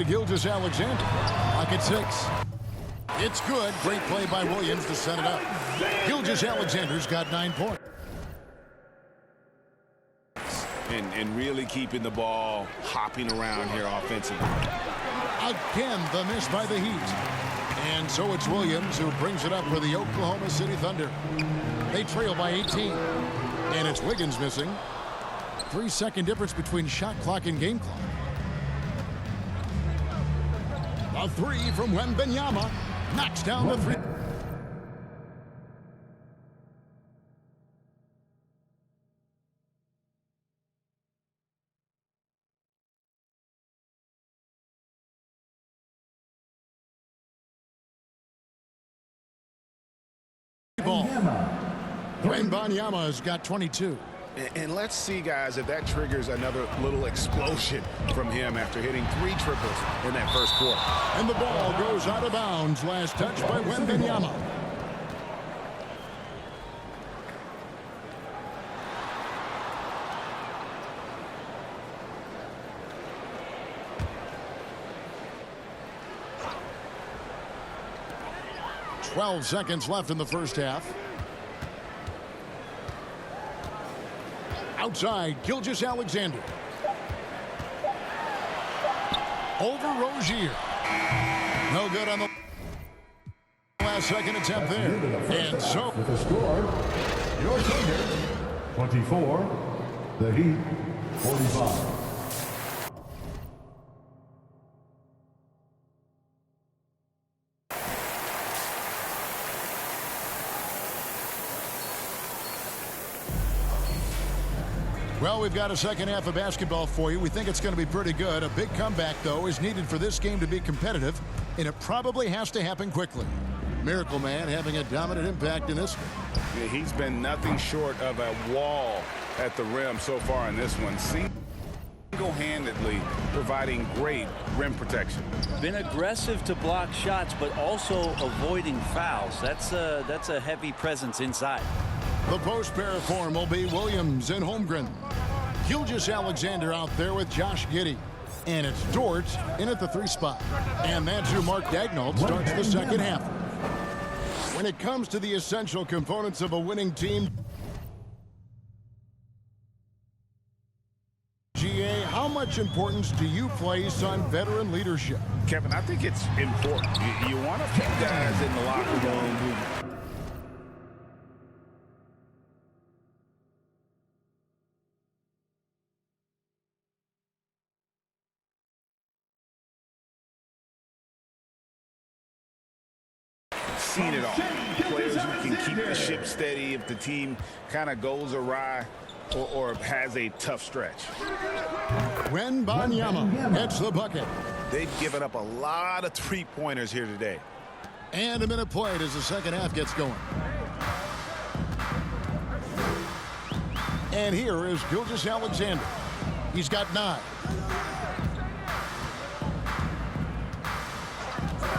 to Gilgeous-Alexander. Pocket 6. It's good. Great play by Williams to set it up. Gilgeous-Alexander's got 9 points. And really keeping the ball hopping around here offensively. Again, the miss by the Heat. And so it's Williams who brings it up for the Oklahoma City Thunder. They trail by 18. And it's Wiggins missing. 3-second difference between shot clock and game clock. A 3 from Wembanyama. Knocks down the 3. Wembanyama has got 22. And let's see, guys, if that triggers another little explosion from him after hitting 3 triples in that first quarter. And the ball goes out of bounds. Last touch by Wembanyama. "12 seconds left in the first half. Outside, Gilgeous-Alexander. Over Rozier. No good on the last second attempt there. And so, with the score, your Thunder 24, the Heat 45. well, we've got a second half of basketball for you. We think it's going to be pretty good. A big comeback, though, is needed for this game to be competitive, and it probably has to happen quickly. Miracle Man having a dominant impact in this one. Yeah, he's been nothing short of a wall at the rim so far in this one. Single-handedly providing great rim protection. Been aggressive to block shots, but also avoiding fouls. That's a heavy presence inside. The post pair form will be Williams and Holmgren. Gilgeous-Alexander out there with Josh Giddey. And it's Dort in at the 3 spot. And that's who Mark Daigneault starts the second half. When it comes to the essential components of a winning team, GA, how much importance do you place on veteran leadership? Kevin, I think it's important. You want a few guys in the locker room who seen it all. Players who can keep the ship steady if the team kind of goes awry or has a tough stretch. Wembanyama gets the bucket. They've given up a lot of three-pointers here today. And a minute played as the second half gets going. And here is Gilgeous-Alexander. He's got 9.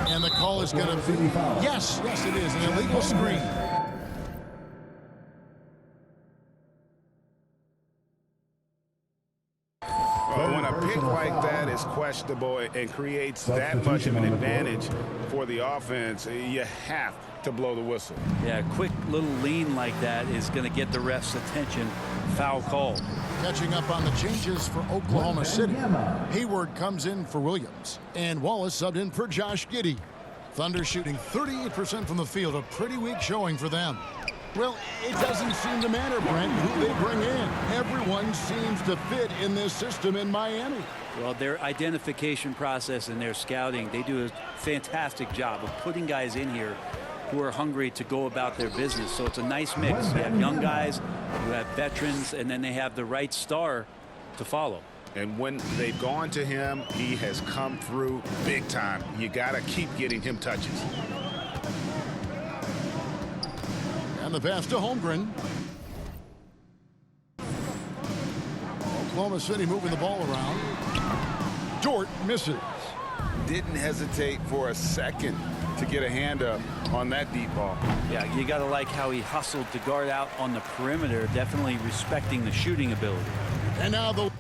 And the call is going to be, yes, it is, an illegal screen. When a pick like that is questionable and creates that much of an advantage for the offense, you have to blow the whistle. Yeah, a quick little lean like that is going to get the ref's attention. Foul call. Catching up on the changes for Oklahoma City. Hayward comes in for Williams. And Wallace subbed in for Josh Giddey. Thunder shooting 38% from the field. A pretty weak showing for them. Well, it doesn't seem to matter, Brent, who they bring in. Everyone seems to fit in this system in Miami. Well, their identification process and their scouting, they do a fantastic job of putting guys in here who are hungry to go about their business. So it's a nice mix. You have young guys, you have veterans, and then they have the right star to follow. And when they've gone to him, he has come through big time. You got to keep getting him touches. And the pass to Holmgren. Oklahoma City moving the ball around. Dort misses. Didn't hesitate for a second to get a hand up on that deep ball. Yeah, you got to like how he hustled to guard out on the perimeter, definitely respecting the shooting ability. And now the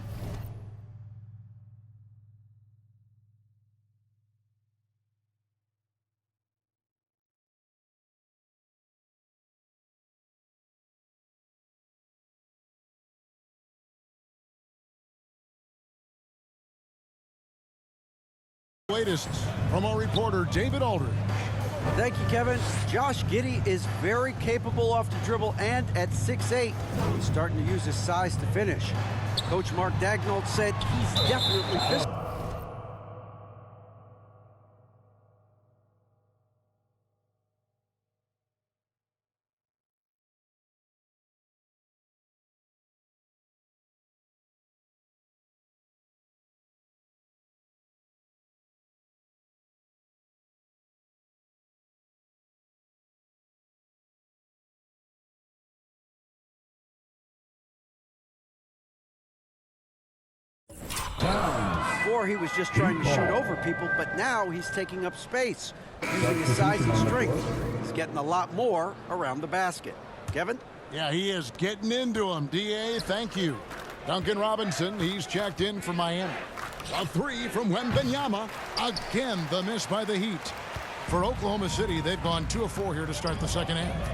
Latest from our reporter, David Aldridge. Thank you, Kevin. Josh Giddey is very capable off the dribble, and at 6'8", he's starting to use his size to finish. Coach Mark Daigneault said he's definitely physical. Before he was just trying to shoot over people, but now he's taking up space. Using his size and strength, he's getting a lot more around the basket. Kevin? Yeah, he is getting into him. D.A., thank you. Duncan Robinson, he's checked in for Miami. A three from Wembanyama. Again, the miss by the Heat. For Oklahoma City, they've gone 2 of 4 here to start the second half.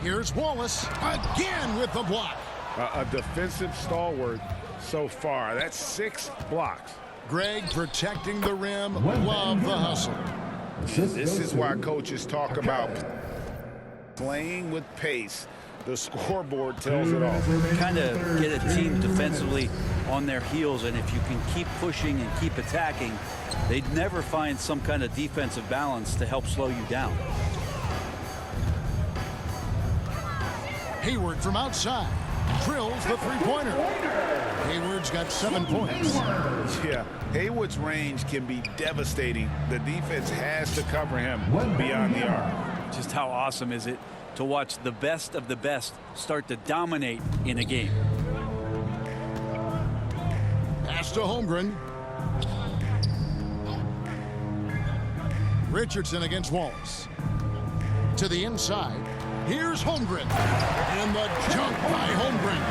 Here's Wallace again with the block. A defensive stalwart so far. That's 6 blocks. Greg protecting the rim. Love the hustle. This is why coaches talk about playing with pace. The scoreboard tells it all. Kind of get a team defensively on their heels, and if you can keep pushing and keep attacking, they'd never find some kind of defensive balance to help slow you down. Hayward from outside drills the three-pointer. Hayward's got 7 points. Yeah, Hayward's range can be devastating. The defense has to cover him beyond the arc. Just how awesome is it to watch the best of the best start to dominate in a game? Pass to Holmgren. Richardson against Wallace. To the inside. Here's Holmgren. And the jump by Holmgren.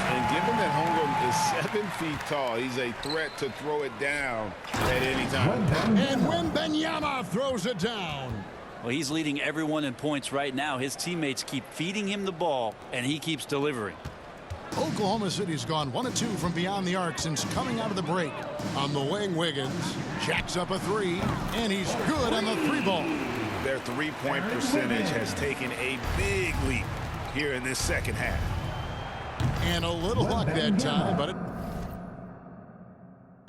And given that Holmgren is 7 feet tall, he's a threat to throw it down at any time. And Wembanyama throws it down. Well, he's leading everyone in points right now. His teammates keep feeding him the ball, and he keeps delivering. Oklahoma City's gone 1 of 2 from beyond the arc since coming out of the break. On the wing, Wiggins jacks up a 3, and he's good on the 3-ball. Their three-point percentage has taken a big leap here in this second half. And a little luck that time, but it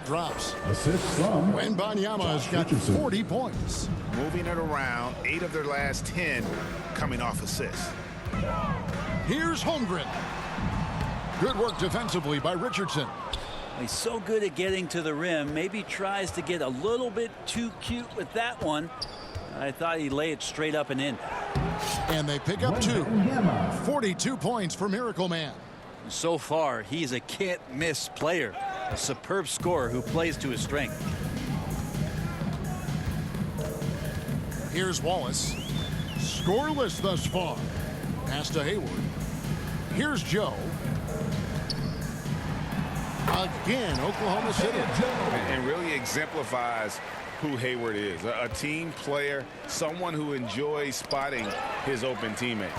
drops. Assist from Wembanyama has got 40 points. Moving it around, 8 of their last 10 coming off assists. Here's Holmgren. Good work defensively by Richardson. He's so good at getting to the rim. Maybe tries to get a little bit too cute with that one. I thought he'd lay it straight up and in. And they pick up 2. 42 points for Miracle Man. So far, he's a can't-miss player. A superb scorer who plays to his strength. Here's Wallace. Scoreless thus far. Pass to Hayward. Here's Joe. Again, Oklahoma City. And really exemplifies who Hayward is. A team player, someone who enjoys spotting his open teammate.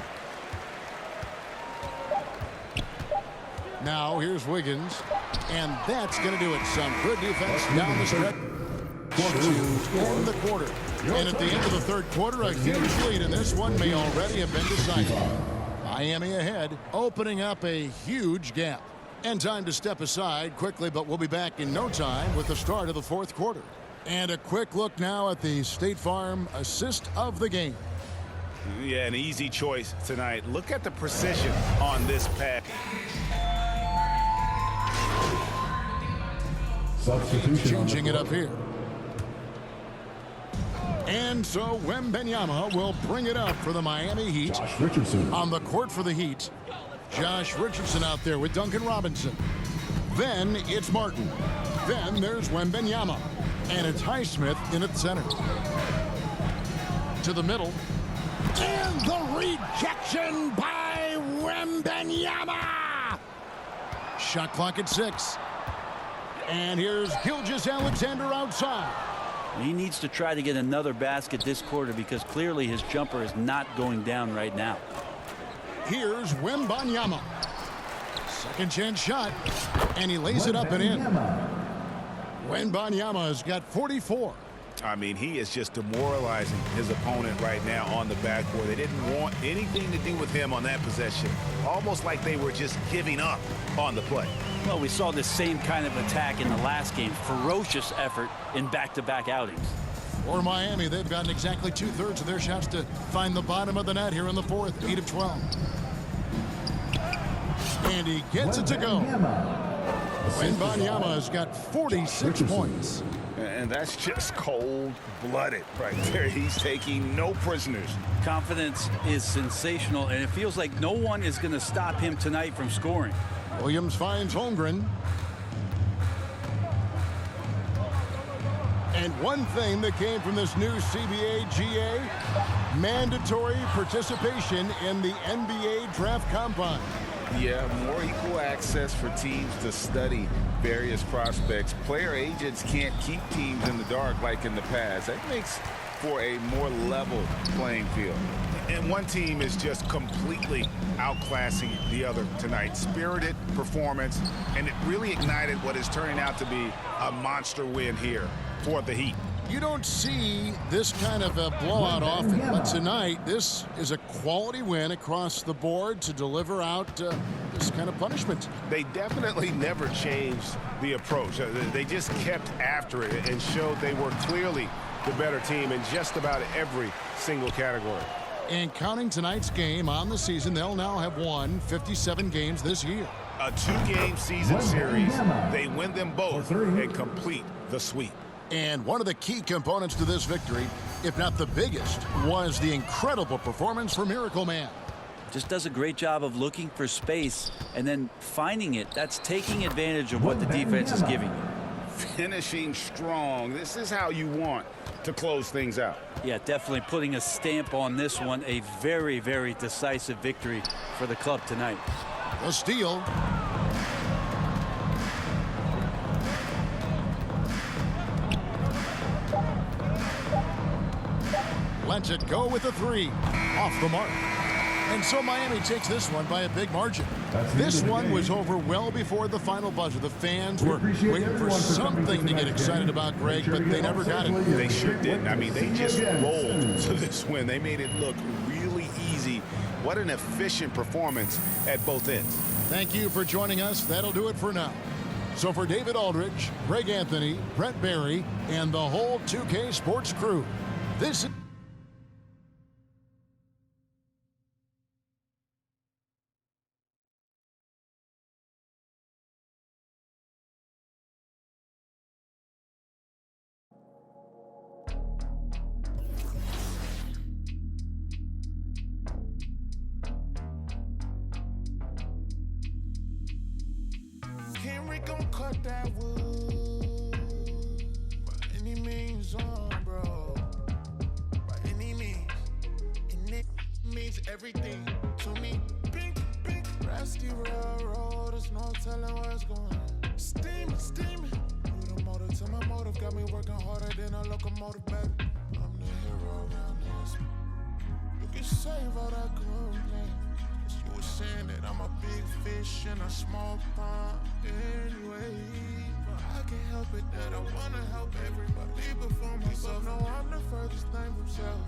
Now here's Wiggins. And that's going to do it. Some good defense down the stretch to end the quarter. And at the end of the third quarter, a huge lead, and this one may already have been decided. Miami ahead, opening up a huge gap. And time to step aside quickly, but we'll be back in no time with the start of the fourth quarter. And a quick look now at the State Farm assist of the game. Yeah, an easy choice tonight. Look at the precision on this pass. Substitution. Changing it up here. And so Wembanyama will bring it up for the Miami Heat. Josh Richardson. On the court for the Heat, Josh Richardson out there with Duncan Robinson. Then it's Martin. Then there's Wembanyama. And it's Highsmith in at center. To the middle. And the rejection by Wembanyama. Shot clock at 6. And here's Gilgeous-Alexander outside. He needs to try to get another basket this quarter because clearly his jumper is not going down right now. Here's Wembanyama. Second chance shot. And he lays it up and in. Wembanyama has got 44. I mean, he is just demoralizing his opponent right now on the backboard. They didn't want anything to do with him on that possession. Almost like they were just giving up on the play. Well, we saw this same kind of attack in the last game. Ferocious effort in back-to-back outings. For Miami, they've gotten exactly 2/3 of their shots to find the bottom of the net here in the fourth, 8 of 12. And he gets it to go. Wembanyama has got 46 points. And that's just cold-blooded right there. He's taking no prisoners. Confidence is sensational, and it feels like no one is going to stop him tonight from scoring. Williams finds Holmgren. And one thing that came from this new CBA GA, mandatory participation in the NBA Draft Combine. Yeah, more equal access for teams to study various prospects. Player agents can't keep teams in the dark like in the past. That makes for a more level playing field. And one team is just completely outclassing the other tonight. Spirited performance, and it really ignited what is turning out to be a monster win here for the Heat. You don't see this kind of a blowout often, but tonight this is a quality win across the board to deliver out this kind of punishment. They definitely never changed the approach. They just kept after it and showed they were clearly the better team in just about every single category. And counting tonight's game on the season, they'll now have won 57 games this year. A 2-game season series. They win them both and complete the sweep. And one of the key components to this victory, if not the biggest, was the incredible performance for Miracle Man. Just does a great job of looking for space and then finding it. That's taking advantage of what the defense is giving you. Finishing strong. This is how you want to close things out. Yeah, definitely putting a stamp on this one. A very, very decisive victory for the club tonight. The steal. Lets it go with a 3. Off the mark. And so Miami takes this one by a big margin. This one was over well before the final buzzer. The fans were waiting for something to get excited about, Greg, but they never got it. They sure didn't. I mean, they just rolled to this win. They made it look really easy. What an efficient performance at both ends. Thank you for joining us. That'll do it for now. So for David Aldridge, Greg Anthony, Brent Barry, and the whole 2K Sports crew, this is gon' cut that wood by any means, bro. By any means, and it means everything to me. Pink, rusty railroad. There's no telling where it's going. Steaming. You the motor to my motive, got me working harder than a locomotive, baby. I'm the hero around this. You can save all that complaint. You were saying that I'm a big fish in a small pond anyway. But I can't help it that I wanna help everybody before myself. No, I'm the furthest thing from self.